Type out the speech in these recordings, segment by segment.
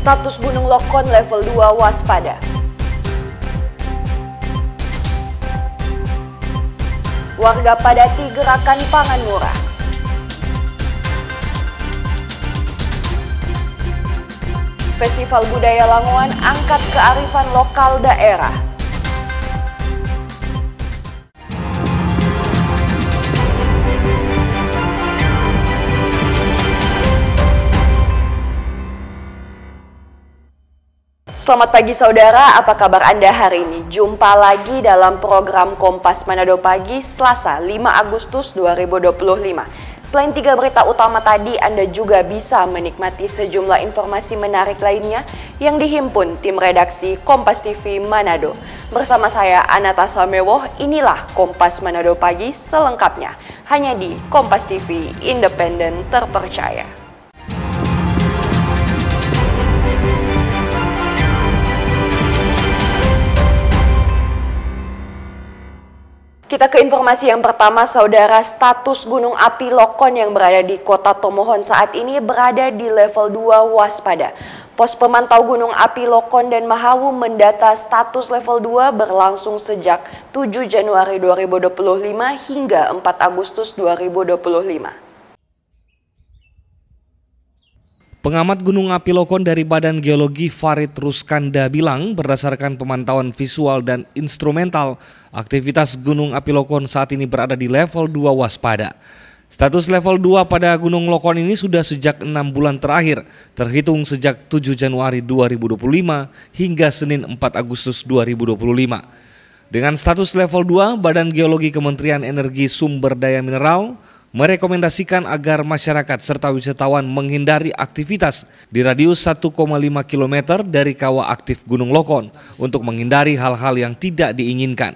Status Gunung Lokon level 2 waspada. Warga padati gerakan pangan murah. Festival Budaya Langowan angkat kearifan lokal daerah. Selamat pagi saudara, apa kabar Anda hari ini? Jumpa lagi dalam program Kompas Manado Pagi, Selasa 5 Agustus 2025. Selain 3 berita utama tadi, Anda juga bisa menikmati sejumlah informasi menarik lainnya yang dihimpun tim redaksi Kompas TV Manado. Bersama saya, Anata Samewoh, inilah Kompas Manado Pagi selengkapnya. Hanya di Kompas TV, independen terpercaya. Kita ke informasi yang pertama, saudara. Status gunung api Lokon yang berada di kota Tomohon saat ini berada di level 2 waspada. Pos pemantau gunung api Lokon dan Mahawu mendata status level 2 berlangsung sejak 7 Januari 2025 hingga 4 Agustus 2025. Pengamat Gunung Api Lokon dari Badan Geologi Farid Ruskanda bilang berdasarkan pemantauan visual dan instrumental, aktivitas Gunung Api Lokon saat ini berada di level 2 waspada. Status level 2 pada Gunung Lokon ini sudah sejak 6 bulan terakhir, terhitung sejak 7 Januari 2025 hingga Senin 4 Agustus 2025. Dengan status level 2, Badan Geologi Kementerian Energi Sumber Daya Mineral merekomendasikan agar masyarakat serta wisatawan menghindari aktivitas di radius 1,5 km dari kawah aktif Gunung Lokon untuk menghindari hal-hal yang tidak diinginkan.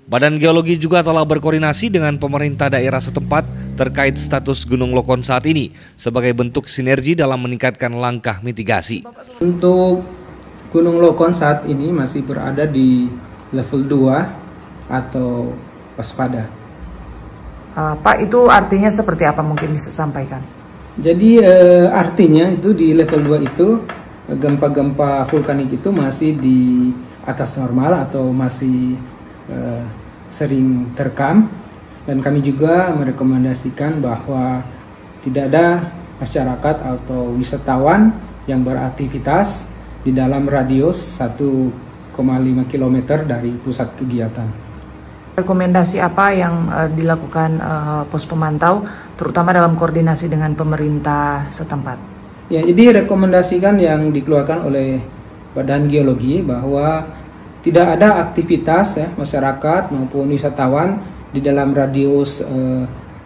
Badan Geologi juga telah berkoordinasi dengan pemerintah daerah setempat terkait status Gunung Lokon saat ini sebagai bentuk sinergi dalam meningkatkan langkah mitigasi. Untuk Gunung Lokon saat ini masih berada di level 2 atau waspada. Pak, itu artinya seperti apa, mungkin bisa sampaikan? Jadi artinya itu di level 2 itu gempa-gempa vulkanik itu masih di atas normal atau masih sering terekam, dan kami juga merekomendasikan bahwa tidak ada masyarakat atau wisatawan yang beraktivitas di dalam radius 1,5 km dari pusat kegiatan. Rekomendasi apa yang dilakukan pos pemantau, terutama dalam koordinasi dengan pemerintah setempat? Ya, jadi rekomendasikan yang dikeluarkan oleh Badan Geologi bahwa tidak ada aktivitas masyarakat maupun wisatawan di dalam radius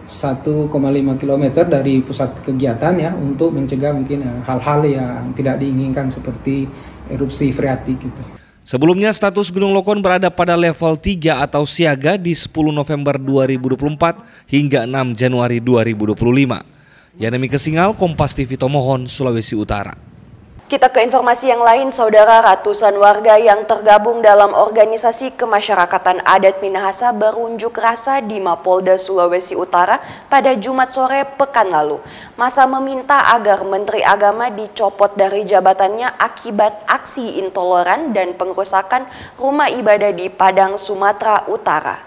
1,5 km dari pusat kegiatan ya, untuk mencegah mungkin hal-hal yang tidak diinginkan seperti erupsi freatik gitu. Sebelumnya status Gunung Lokon berada pada level 3 atau siaga di 10 November 2024 hingga 6 Januari 2025. Yanemi Kesingal, Kompas TV Tomohon, Sulawesi Utara. Kita ke informasi yang lain, saudara. Ratusan warga yang tergabung dalam organisasi kemasyarakatan adat Minahasa berunjuk rasa di Mapolda Sulawesi Utara pada Jumat sore pekan lalu. Masa meminta agar Menteri Agama dicopot dari jabatannya akibat aksi intoleran dan pengerusakan rumah ibadah di Padang, Sumatera Utara.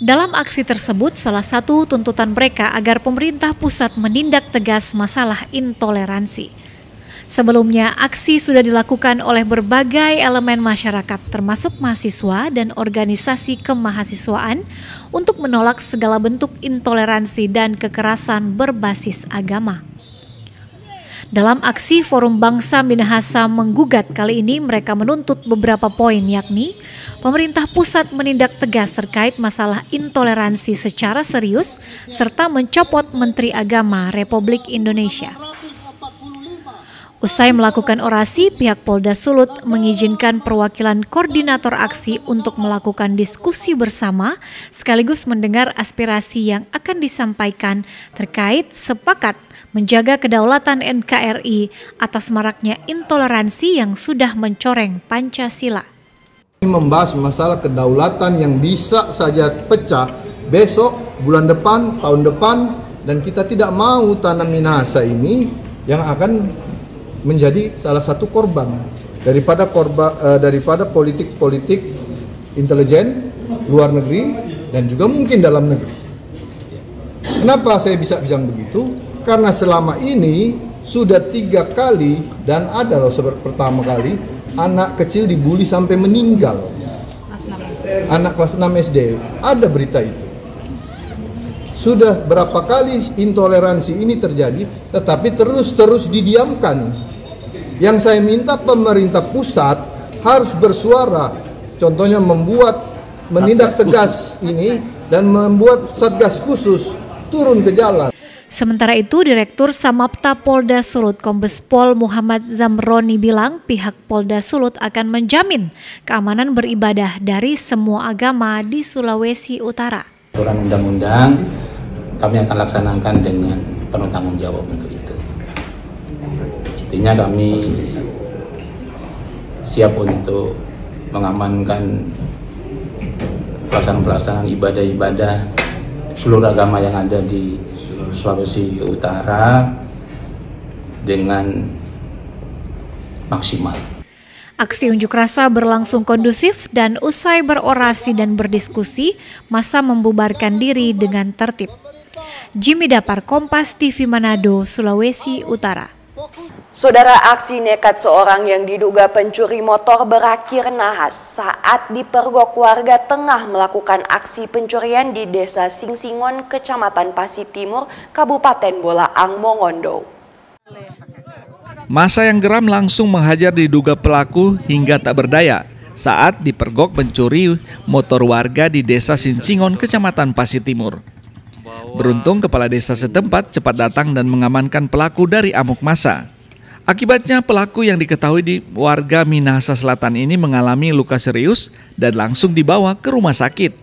Dalam aksi tersebut, salah satu tuntutan mereka agar pemerintah pusat menindak tegas masalah intoleransi. Sebelumnya, aksi sudah dilakukan oleh berbagai elemen masyarakat, termasuk mahasiswa dan organisasi kemahasiswaan, untuk menolak segala bentuk intoleransi dan kekerasan berbasis agama. Dalam aksi Forum Bangsa Minahasa menggugat kali ini, mereka menuntut beberapa poin, yakni pemerintah pusat menindak tegas terkait masalah intoleransi secara serius, serta mencopot Menteri Agama Republik Indonesia. Usai melakukan orasi, pihak Polda Sulut mengizinkan perwakilan koordinator aksi untuk melakukan diskusi bersama sekaligus mendengar aspirasi yang akan disampaikan terkait sepakat menjaga kedaulatan NKRI atas maraknya intoleransi yang sudah mencoreng Pancasila. Membahas masalah kedaulatan yang bisa saja pecah besok, bulan depan, tahun depan, dan kita tidak mau tanah Minahasa ini yang akan menjadi salah satu korban daripada politik-politik intelijen luar negeri dan juga mungkin dalam negeri. Kenapa saya bisa bilang begitu? Karena selama ini sudah 3 kali dan ada loh pertama kali anak kecil dibully sampai meninggal. Anak kelas 6 SD, ada berita itu. Sudah berapa kali intoleransi ini terjadi, tetapi terus didiamkan. Yang saya minta pemerintah pusat harus bersuara, contohnya menindak tegas ini dan membuat satgas khusus turun ke jalan. Sementara itu, Direktur Samapta Polda Sulut Kombes Pol Muhammad Zamroni bilang pihak Polda Sulut akan menjamin keamanan beribadah dari semua agama di Sulawesi Utara. Aturan undang-undang kami akan laksanakan dengan penuh tanggung jawab untuk itu. Intinya kami siap untuk mengamankan pelaksanaan ibadah-ibadah seluruh agama yang ada di Sulawesi Utara dengan maksimal. Aksi unjuk rasa berlangsung kondusif dan usai berorasi dan berdiskusi, massa membubarkan diri dengan tertib. Jimmy Dapar, Kompas TV Manado, Sulawesi Utara. Saudara, aksi nekat seorang yang diduga pencuri motor berakhir nahas saat dipergok warga tengah melakukan aksi pencurian di Desa Singsingon, Kecamatan Pasir Timur, Kabupaten Bolaang Mongondo. Massa yang geram langsung menghajar diduga pelaku hingga tak berdaya saat dipergok mencuri motor warga di Desa Singsingon, Kecamatan Pasir Timur. Beruntung kepala desa setempat cepat datang dan mengamankan pelaku dari amuk massa. Akibatnya pelaku yang diketahui di warga Minahasa Selatan ini mengalami luka serius dan langsung dibawa ke rumah sakit.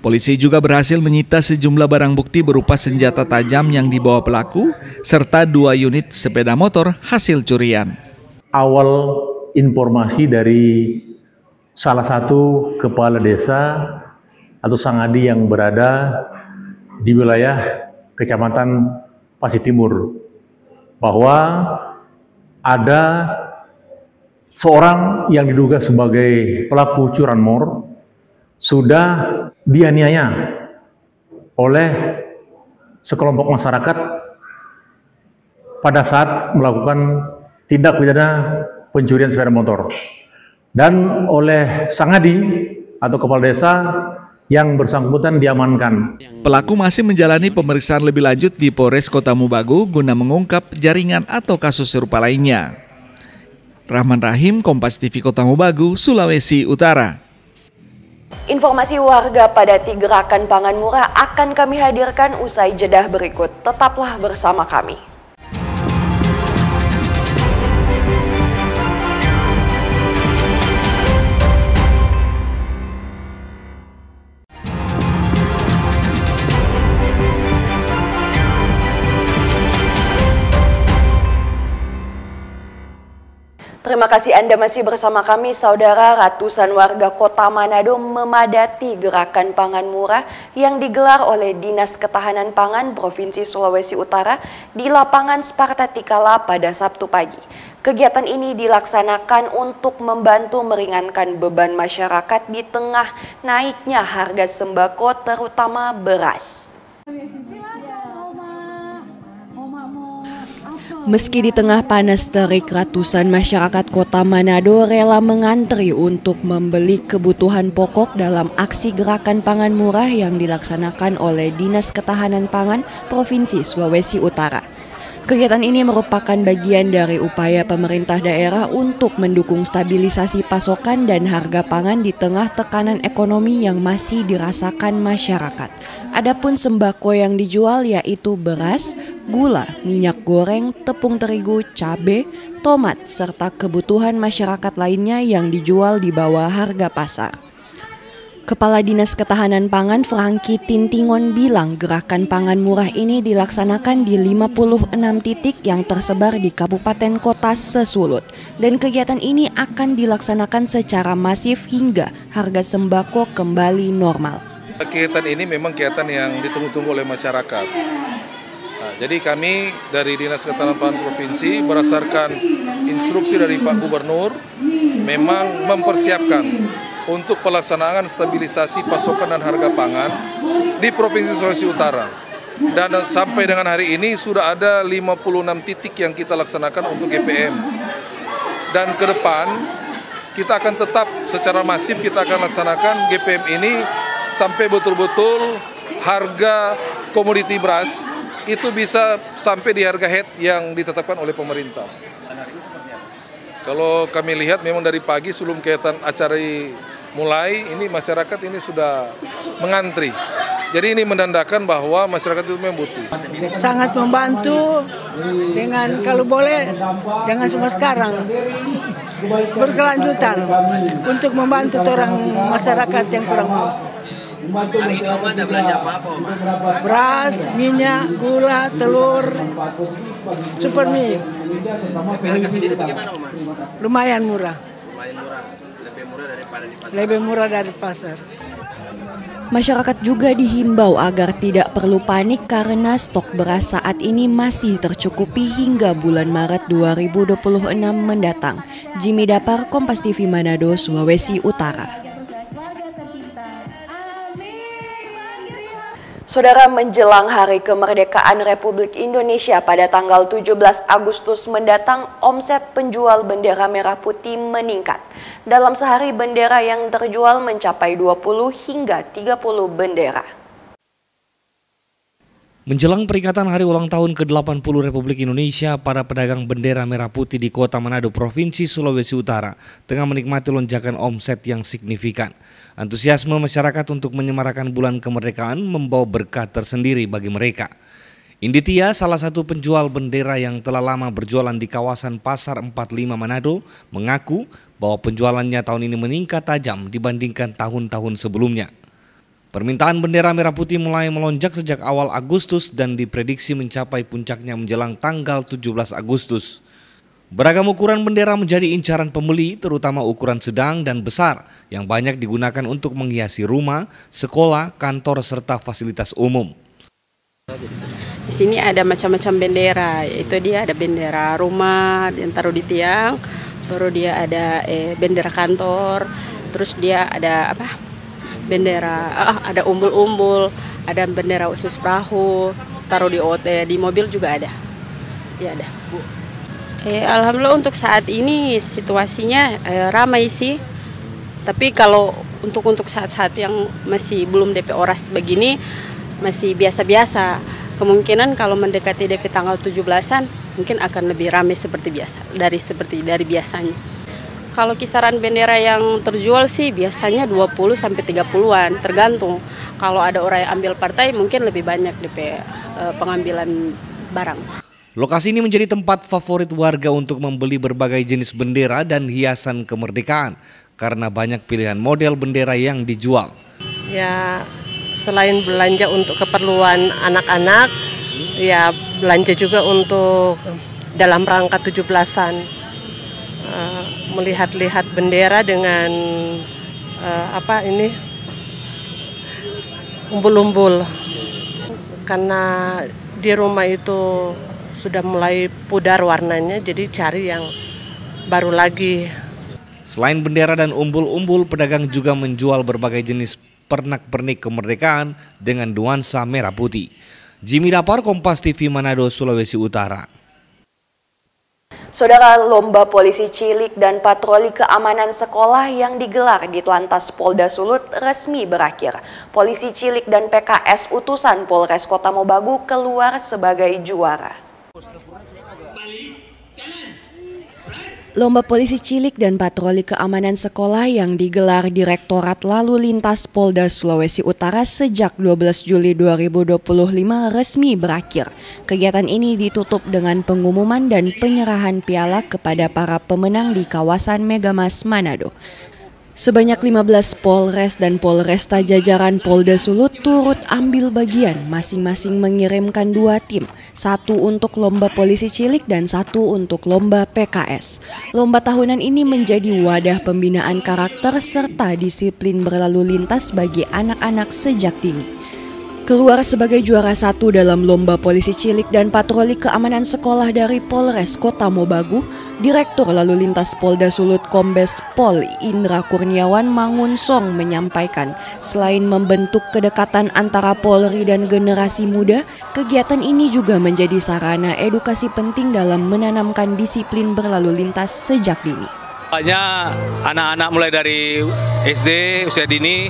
Polisi juga berhasil menyita sejumlah barang bukti berupa senjata tajam yang dibawa pelaku serta 2 unit sepeda motor hasil curian. Awal informasi dari salah satu kepala desa atau sangadi yang berada di wilayah Kecamatan Pasir Timur bahwa ada seorang yang diduga sebagai pelaku curanmor sudah dianiaya oleh sekelompok masyarakat pada saat melakukan tindak pidana pencurian sepeda motor, dan oleh sangadi atau kepala desa yang bersangkutan diamankan. Pelaku masih menjalani pemeriksaan lebih lanjut di Polres Kota Mubagu guna mengungkap jaringan atau kasus serupa lainnya. Rahman Rahim, Kompas TV Kota Mubagu, Sulawesi Utara. Informasi warga padati gerakan pangan murah akan kami hadirkan usai jeda berikut. Tetaplah bersama kami. Terima kasih Anda masih bersama kami, saudara. Ratusan warga Kota Manado memadati gerakan pangan murah yang digelar oleh Dinas Ketahanan Pangan Provinsi Sulawesi Utara di lapangan Sparta Tikala pada Sabtu pagi. Kegiatan ini dilaksanakan untuk membantu meringankan beban masyarakat di tengah naiknya harga sembako terutama beras. Meski di tengah panas terik, ratusan masyarakat Kota Manado rela mengantri untuk membeli kebutuhan pokok dalam aksi gerakan pangan murah yang dilaksanakan oleh Dinas Ketahanan Pangan Provinsi Sulawesi Utara. Kegiatan ini merupakan bagian dari upaya pemerintah daerah untuk mendukung stabilisasi pasokan dan harga pangan di tengah tekanan ekonomi yang masih dirasakan masyarakat. Adapun sembako yang dijual yaitu beras, gula, minyak goreng, tepung terigu, cabai, tomat, serta kebutuhan masyarakat lainnya yang dijual di bawah harga pasar. Kepala Dinas Ketahanan Pangan Franky Tintingon bilang gerakan pangan murah ini dilaksanakan di 56 titik yang tersebar di kabupaten kota sesulut. Dan kegiatan ini akan dilaksanakan secara masif hingga harga sembako kembali normal. Kegiatan ini memang kegiatan yang ditunggu-tunggu oleh masyarakat. Nah, Jadi kami dari Dinas Ketahanan Pangan Provinsi berdasarkan instruksi dari Pak Gubernur memang mempersiapkan untuk pelaksanaan stabilisasi pasokan dan harga pangan di Provinsi Sulawesi Utara. Dan sampai dengan hari ini sudah ada 56 titik yang kita laksanakan untuk GPM. Dan ke depan kita akan tetap secara masif kita akan laksanakan GPM ini sampai betul-betul harga komoditi beras itu bisa sampai di harga head yang ditetapkan oleh pemerintah. Kalau kami lihat memang dari pagi sebelum kegiatan acara mulai, ini masyarakat ini sudah mengantri. Jadi ini menandakan bahwa masyarakat itu memang butuh. Sangat membantu dengan kalau boleh jangan cuma sekarang, berkelanjutan untuk membantu orang masyarakat yang kurang mampu. Hari ini Oma ada belanja apa, Oma? Beras, minyak, gula, telur, super mie. Harga sendiri bagaimana, Oma? Lumayan murah. Lumayan murah, lebih murah daripada di pasar. Lebih murah dari pasar. Masyarakat juga dihimbau agar tidak perlu panik karena stok beras saat ini masih tercukupi hingga bulan Maret 2026 mendatang. Jimmy Dapar, Kompas TV Manado, Sulawesi Utara. Saudara, menjelang Hari Kemerdekaan Republik Indonesia pada tanggal 17 Agustus mendatang, omset penjual bendera merah putih meningkat. Dalam sehari bendera yang terjual mencapai 20 hingga 30 bendera. Menjelang peringatan Hari Ulang Tahun ke-80 Republik Indonesia, para pedagang bendera merah putih di Kota Manado, Provinsi Sulawesi Utara, tengah menikmati lonjakan omset yang signifikan. Antusiasme masyarakat untuk menyemarakan bulan kemerdekaan membawa berkah tersendiri bagi mereka. Inditia, salah satu penjual bendera yang telah lama berjualan di kawasan Pasar 45 Manado, mengaku bahwa penjualannya tahun ini meningkat tajam dibandingkan tahun-tahun sebelumnya. Permintaan bendera merah putih mulai melonjak sejak awal Agustus dan diprediksi mencapai puncaknya menjelang tanggal 17 Agustus. Beragam ukuran bendera menjadi incaran pembeli, terutama ukuran sedang dan besar yang banyak digunakan untuk menghiasi rumah, sekolah, kantor, serta fasilitas umum. Di sini ada macam-macam bendera, itu dia ada bendera rumah yang taruh di tiang, baru dia ada bendera kantor, terus dia ada bendera, ada umbul-umbul, ada bendera usus perahu, taruh di mobil juga ada. Ya ada. Alhamdulillah untuk saat ini situasinya ramai sih. Tapi kalau untuk saat-saat yang masih belum DP Oras begini masih biasa-biasa. Kemungkinan kalau mendekati DP tanggal 17-an mungkin akan lebih ramai seperti biasa, dari biasanya. Kalau kisaran bendera yang terjual sih biasanya 20 sampai 30-an, tergantung. Kalau ada orang yang ambil partai mungkin lebih banyak DP pengambilan barang. Lokasi ini menjadi tempat favorit warga untuk membeli berbagai jenis bendera dan hiasan kemerdekaan karena banyak pilihan model bendera yang dijual. Ya, selain belanja untuk keperluan anak-anak, ya belanja juga untuk dalam rangka 17-an. Melihat-lihat bendera dengan umbul-umbul, karena di rumah itu sudah mulai pudar warnanya, jadi cari yang baru lagi. Selain bendera dan umbul-umbul, pedagang juga menjual berbagai jenis pernak-pernik kemerdekaan dengan nuansa merah putih. Jimmy Dapar, Kompas TV Manado, Sulawesi Utara. Saudara, lomba polisi cilik dan patroli keamanan sekolah yang digelar di Telantas Polda Sulut resmi berakhir. Polisi cilik dan PKS utusan Polres Kota Mobagu keluar sebagai juara. Lomba polisi cilik dan patroli keamanan sekolah yang digelar Direktorat Lalu Lintas Polda Sulawesi Utara sejak 12 Juli 2025 resmi berakhir. Kegiatan ini ditutup dengan pengumuman dan penyerahan piala kepada para pemenang di kawasan Megamas Manado. Sebanyak 15 Polres dan Polresta jajaran Polda Sulut turut ambil bagian, masing-masing mengirimkan 2 tim, 1 untuk lomba polisi cilik dan 1 untuk lomba PKS. Lomba tahunan ini menjadi wadah pembinaan karakter serta disiplin berlalu lintas bagi anak-anak sejak dini. Keluar sebagai juara 1 dalam lomba polisi cilik dan patroli keamanan sekolah dari Polres Kota Mobagu, Direktur Lalu Lintas Polda Sulut Kombes Pol Indra Kurniawan Mangunsong menyampaikan, selain membentuk kedekatan antara Polri dan generasi muda, kegiatan ini juga menjadi sarana edukasi penting dalam menanamkan disiplin berlalu lintas sejak dini. Banyak anak-anak mulai dari SD, usia dini,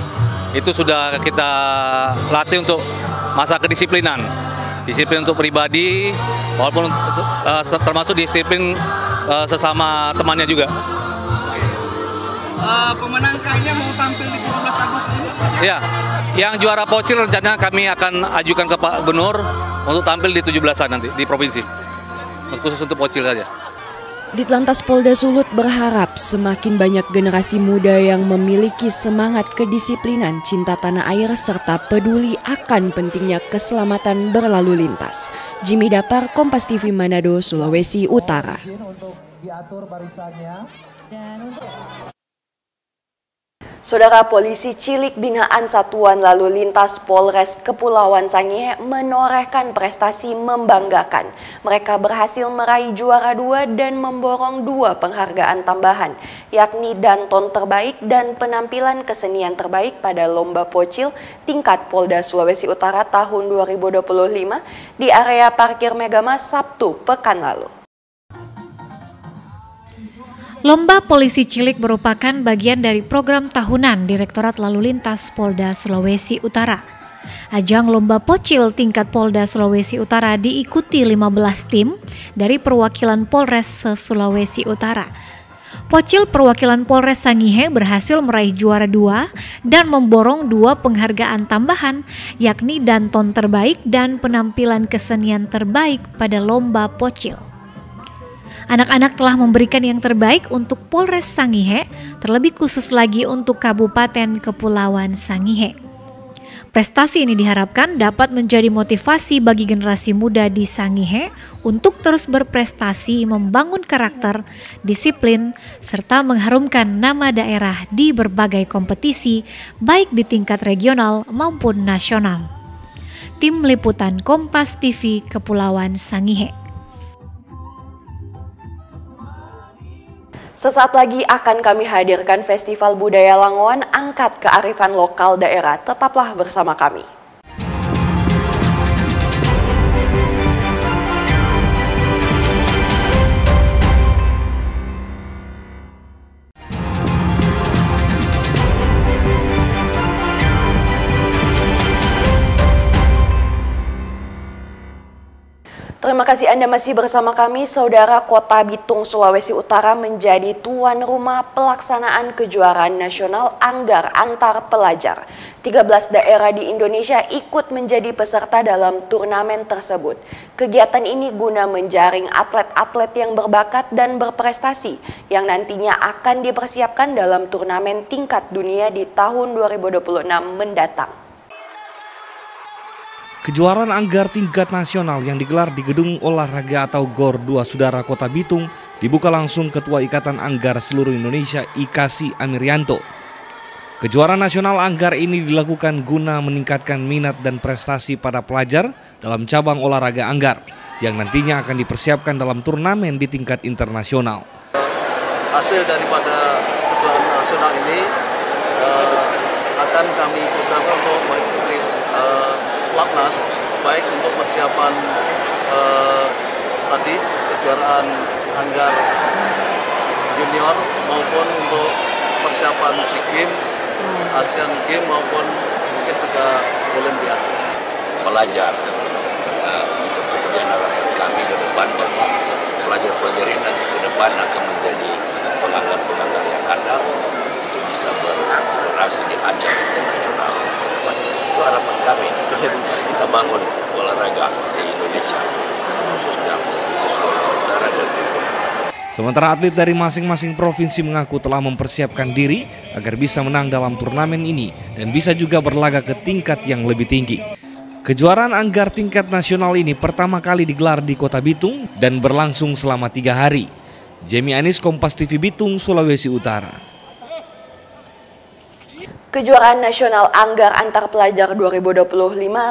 itu sudah kita latih untuk masa kedisiplinan. Disiplin untuk pribadi, walaupun termasuk disiplin sesama temannya juga. Pemenang kayaknya mau tampil di 17 Agustus ini? Ya, yang juara Pocil rencananya kami akan ajukan ke Pak Gubernur untuk tampil di 17-an nanti di provinsi. Khusus untuk Pocil saja. Ditlantas Polda Sulut berharap semakin banyak generasi muda yang memiliki semangat kedisiplinan, cinta tanah air, serta peduli akan pentingnya keselamatan berlalu lintas. Jimmy Dapar, Kompas TV Manado, Sulawesi Utara. Saudara, polisi cilik binaan Satuan Lalu Lintas Polres Kepulauan Sangihe menorehkan prestasi membanggakan. Mereka berhasil meraih juara 2 dan memborong 2 penghargaan tambahan, yakni Danton Terbaik dan penampilan kesenian terbaik pada Lomba Pocil tingkat Polda Sulawesi Utara tahun 2025 di area parkir Megamas Sabtu pekan lalu. Lomba Polisi Cilik merupakan bagian dari program tahunan Direktorat Lalu Lintas Polda Sulawesi Utara. Ajang Lomba Pocil tingkat Polda Sulawesi Utara diikuti 15 tim dari perwakilan Polres se-Sulawesi Utara. Pocil perwakilan Polres Sangihe berhasil meraih juara 2 dan memborong 2 penghargaan tambahan, yakni Danton Terbaik dan penampilan kesenian terbaik pada Lomba Pocil. Anak-anak telah memberikan yang terbaik untuk Polres Sangihe, terlebih khusus lagi untuk Kabupaten Kepulauan Sangihe. Prestasi ini diharapkan dapat menjadi motivasi bagi generasi muda di Sangihe untuk terus berprestasi, membangun karakter, disiplin, serta mengharumkan nama daerah di berbagai kompetisi, baik di tingkat regional maupun nasional. Tim Liputan Kompas TV Kepulauan Sangihe. Sesaat lagi akan kami hadirkan Festival Budaya Langoan Angkat Kearifan Lokal Daerah. Tetaplah bersama kami. Terima kasih Anda masih bersama kami. Saudara, Kota Bitung, Sulawesi Utara menjadi tuan rumah pelaksanaan kejuaraan nasional Anggar antar pelajar. 13 daerah di Indonesia ikut menjadi peserta dalam turnamen tersebut. Kegiatan ini guna menjaring atlet-atlet yang berbakat dan berprestasi yang nantinya akan dipersiapkan dalam turnamen tingkat dunia di tahun 2026 mendatang. Kejuaraan Anggar tingkat nasional yang digelar di Gedung Olahraga atau GOR 2 Sudara Kota Bitung dibuka langsung Ketua Ikatan Anggar Seluruh Indonesia IKASI Amirianto. Kejuaraan nasional Anggar ini dilakukan guna meningkatkan minat dan prestasi pada pelajar dalam cabang olahraga Anggar yang nantinya akan dipersiapkan dalam turnamen di tingkat internasional. Hasil daripada kejuaraan nasional ini akan kami programkan untuk mengikuti Platnas, baik untuk persiapan tadi kejuaraan Anggar Junior maupun untuk persiapan SEA Games, Asian Games maupun mungkin juga Olimpiade. Pelajar untuk kemudian harapan kami ke depan bahwa pelajar-pelajar ini nanti ke depan akan menjadi pelanggar-pelanggar yang handal untuk bisa beraksi di ajang internasional. Itu harapan kami. Mari kita bangun olahraga di Indonesia, khususnya di Sulawesi Utara dan Bitung. Sementara atlet dari masing-masing provinsi mengaku telah mempersiapkan diri agar bisa menang dalam turnamen ini dan bisa juga berlaga ke tingkat yang lebih tinggi. Kejuaraan Anggar tingkat nasional ini pertama kali digelar di Kota Bitung dan berlangsung selama 3 hari. Jamie Anis, Kompas TV Bitung, Sulawesi Utara. Kejuaraan Nasional Anggar Antar Pelajar 2025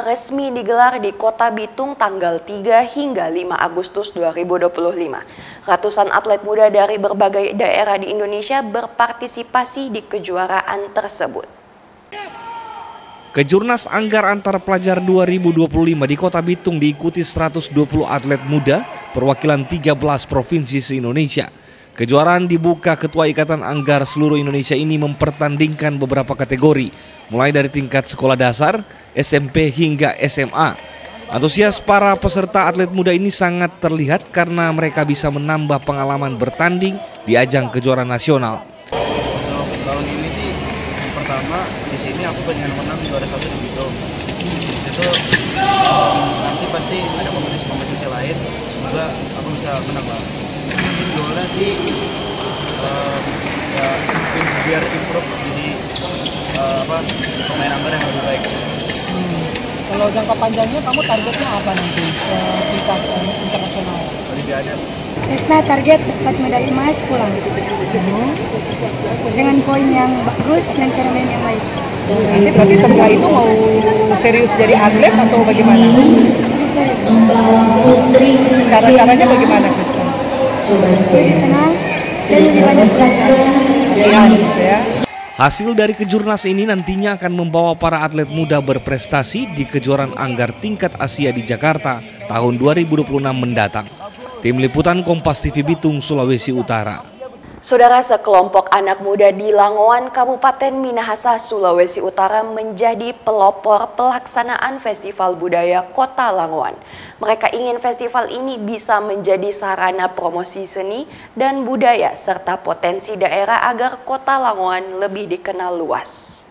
resmi digelar di Kota Bitung tanggal 3 hingga 5 Agustus 2025. Ratusan atlet muda dari berbagai daerah di Indonesia berpartisipasi di kejuaraan tersebut. Kejurnas Anggar Antar Pelajar 2025 di Kota Bitung diikuti 120 atlet muda perwakilan 13 provinsi se-Indonesia. Kejuaraan dibuka Ketua Ikatan Anggar seluruh Indonesia ini mempertandingkan beberapa kategori, mulai dari tingkat sekolah dasar, SMP hingga SMA. Antusias para peserta atlet muda ini sangat terlihat karena mereka bisa menambah pengalaman bertanding di ajang kejuaraan nasional. Untuk tahun ini sih, pertama di sini aku pengen menang juara 1 di Bitung. Itu nanti pasti ada kompetisi lain, semoga aku bisa menang lah. Goalnya sih ya biar improve jadi pemain anggar yang lebih baik. Kalau jangka panjangnya kamu targetnya apa nanti tingkat internasional? Olimpiade. Resna target dapat medali emas pulang dengan poin yang bagus dan cara main yang baik. Nanti berarti setelah itu mau serius jadi atlet atau bagaimana? Serius. Cara-caranya bagaimana, Krisna? Lebih tenang dan lebih banyak belajar. Hasil dari kejurnas ini nantinya akan membawa para atlet muda berprestasi di kejuaraan anggar tingkat Asia di Jakarta tahun 2026 mendatang. Tim Liputan Kompas TV Bitung, Sulawesi Utara. Saudara, sekelompok anak muda di Langowan, Kabupaten Minahasa, Sulawesi Utara menjadi pelopor pelaksanaan Festival Budaya Kota Langowan. Mereka ingin festival ini bisa menjadi sarana promosi seni dan budaya serta potensi daerah agar Kota Langowan lebih dikenal luas.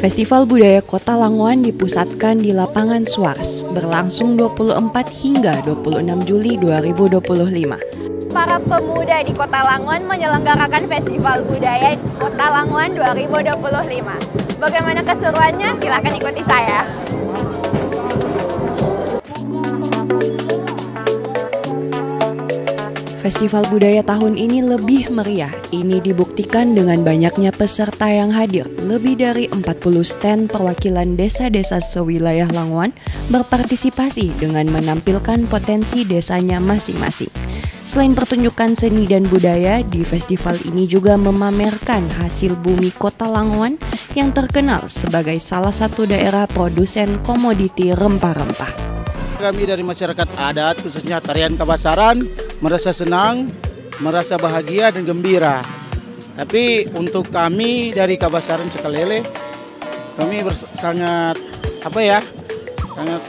Festival Budaya Kota Langowan dipusatkan di Lapangan Suars, berlangsung 24 hingga 26 Juli 2025. Para pemuda di Kota Langowan menyelenggarakan Festival Budaya Kota Langowan 2025. Bagaimana keseruannya? Silakan ikuti saya. Festival budaya tahun ini lebih meriah. Ini dibuktikan dengan banyaknya peserta yang hadir. Lebih dari 40 stand perwakilan desa-desa sewilayah Langowan berpartisipasi dengan menampilkan potensi desanya masing-masing. Selain pertunjukan seni dan budaya, di festival ini juga memamerkan hasil bumi Kota Langowan yang terkenal sebagai salah satu daerah produsen komoditi rempah-rempah. Kami dari masyarakat adat, khususnya tarian Kabasaran, merasa senang, merasa bahagia dan gembira. Tapi untuk kami dari Kabasaran Cekalele, kami sangat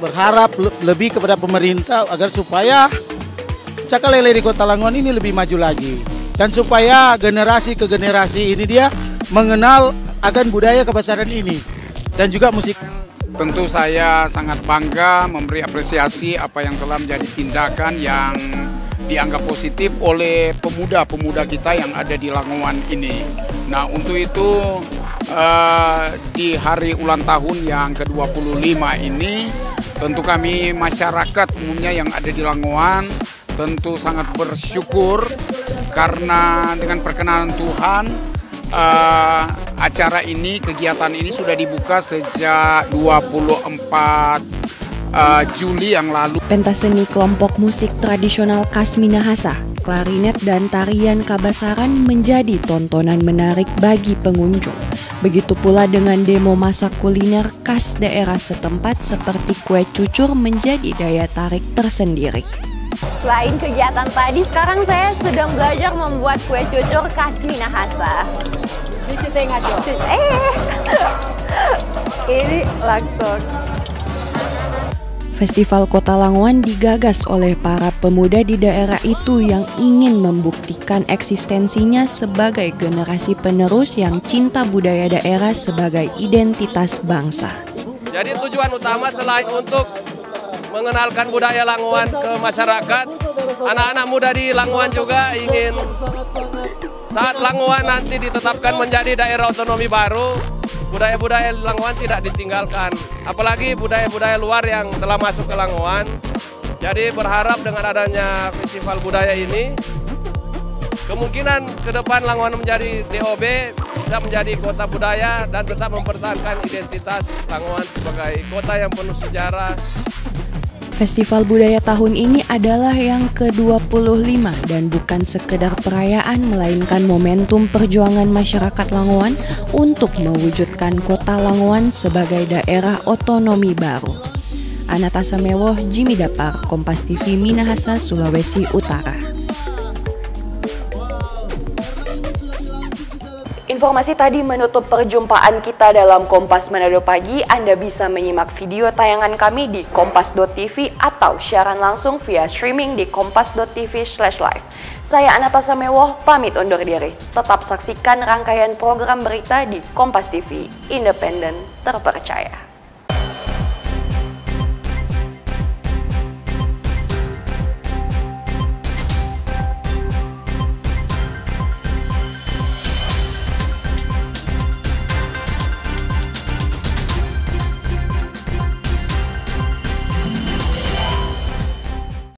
berharap lebih kepada pemerintah agar supaya Cekalele di Kota Langowan ini lebih maju lagi. Dan supaya generasi ke generasi ini dia mengenal akan budaya Kabasaran ini dan juga musik. Tentu saya sangat bangga memberi apresiasi apa yang telah menjadi tindakan yang dianggap positif oleh pemuda-pemuda kita yang ada di Langowan ini. Nah, untuk itu di hari ulang tahun yang ke-25 ini, tentu kami masyarakat umumnya yang ada di Langowan tentu sangat bersyukur karena dengan perkenanan Tuhan acara ini, kegiatan ini sudah dibuka sejak 24 Juli yang lalu. Pentas seni kelompok musik tradisional khas Minahasa, klarinet dan tarian Kabasaran menjadi tontonan menarik bagi pengunjung. Begitu pula dengan demo masak kuliner khas daerah setempat seperti kue cucur menjadi daya tarik tersendiri. Selain kegiatan tadi, sekarang saya sedang belajar membuat kue cucur khas Minahasa. Ini langsung. Festival Kota Langowan digagas oleh para pemuda di daerah itu yang ingin membuktikan eksistensinya sebagai generasi penerus yang cinta budaya daerah sebagai identitas bangsa. Jadi tujuan utama selain untuk mengenalkan budaya Langowan ke masyarakat, anak-anak muda di Langowan juga ingin saat Langowan nanti ditetapkan menjadi daerah otonomi baru, budaya-budaya Langowan tidak ditinggalkan. Apalagi budaya-budaya luar yang telah masuk ke Langowan. Jadi berharap dengan adanya festival budaya ini kemungkinan ke depan Langowan menjadi DOB, bisa menjadi kota budaya dan tetap mempertahankan identitas Langowan sebagai kota yang penuh sejarah. Festival budaya tahun ini adalah yang ke-25 dan bukan sekedar perayaan melainkan momentum perjuangan masyarakat Langowan untuk mewujudkan kota Langowan sebagai daerah otonomi baru. Anata Samewoh, Jimmy Dapar, Kompas TV, Minahasa, Sulawesi Utara. Informasi tadi menutup perjumpaan kita dalam Kompas Manado Pagi. Anda bisa menyimak video tayangan kami di kompas.tv atau siaran langsung via streaming di kompas.tv/live. Saya Anata Samewoh, pamit undur diri. Tetap saksikan rangkaian program berita di Kompas TV, independen, terpercaya.